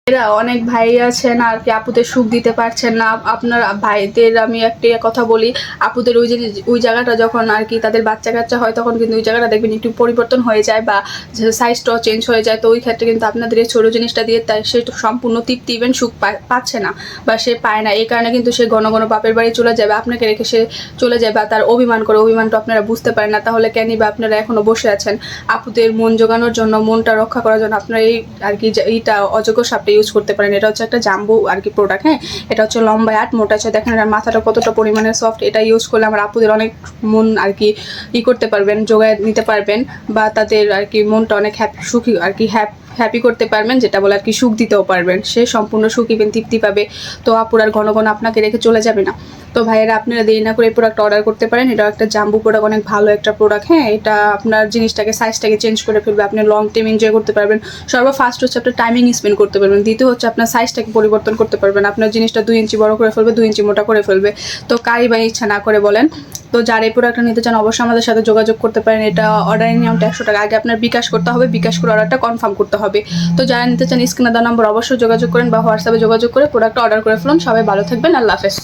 এরা অনেক ভাই আছেন আর কি আপুদের সুখ দিতে পারছেন না। আপনার ভাইদের আমি একটা কথা বলি, আপুদের ওই জায়গাটা যখন আর কি তাদের বাচ্চা কাচ্চা হয় তখন কিন্তু ওই জায়গাটা দেখবেন একটু পরিবর্তন হয়ে যায় বা সাইজটাও চেঞ্জ হয়ে যায়। তো ওই ক্ষেত্রে কিন্তু আপনাদের এই ছোটো জিনিসটা দিয়ে তাই সে সম্পূর্ণ তৃপ্তি ইভেন সুখ পাচ্ছে না বা সে পায় না। এই কারণে কিন্তু সে ঘন ঘন বাপের বাড়ি চলে যাবে, আপনাকে রেখে সে চলে যায় বা তার অভিমান করে। অভিমানটা আপনারা বুঝতে পারেন না, তাহলে কেনই বা আপনারা এখনো বসে আছেন? আপুদের মন জোগানোর জন্য, মনটা রক্ষা করার জন্য আপনারা এই আর কি এইটা অযোগ্য সাপটা ইউজ করতে পারেন। এটা হচ্ছে একটা জাম্বু আর কি প্রোডাক্ট। হ্যাঁ, এটা হচ্ছে লম্বায় 8, মোটা আছে দেখেন, আর মাথাটা কতটা পরিমাণে সফট। এটা ইউজ করলে আমার আপুদের অনেক মন আর কি করতে পারবেন, জোগায় নিতে পারবেন বা তাদের আর কি মনটা অনেক সুখী আর কি হ্যাপি করতে পারবেন, যেটা বলে আর কি সুখ দিতেও পারবেন। সে সম্পূর্ণ সুখ ইভেন তৃপ্তি পাবে। তো আপুর আর ঘন ঘন আপনাকে রেখে চলে যাবে না। তো ভাইয়েরা আপনারা দেরি না করে এই প্রোডাক্ট অর্ডার করতে পারেন। এটা একটা জাম্বু প্রোডাক্ট, অনেক ভালো একটা প্রোডাক্ট। হ্যাঁ, এটা আপনার জিনিসটাকে সাইজটাকে চেঞ্জ করে ফেলবে, আপনি লং টাইম এনজয় করতে পারবেন। ফার্স্ট হচ্ছে আপনার টাইমিং স্পেন্ড করতে পারবেন। দ্বিতীয় হচ্ছে আপনার সাইজটাকে পরিবর্তন করতে পারবেন, আপনার জিনিসটা 2 ইঞ্চি বড় করে ফেলবে, 2 ইঞ্চি মোটা করে ফেলবে। তো কারই বা ইচ্ছা না করে বলেন? তো যারা এই প্রোডাক্টটা নিতে চান অবশ্যই আমাদের সাথে যোগাযোগ করতে পারেন। এটা অর্ডারের নিয়মটা 100 টাকা। আগে আপনার বিকাশ করতে হবে, বিকাশ করে অর্ডারটা কনফার্ম করতে হবে। তো যারা নিতে চান স্ক্রিনে দেওয়া নাম্বার অবশ্যই যোগাযোগ করেন বা হোয়াটসঅ্যাপে যোগাযোগ করে প্রোডাক্টটা অর্ডার করে ফেলুন। সবাই ভালো থাকবেন, আল্লাহ হাফেজ।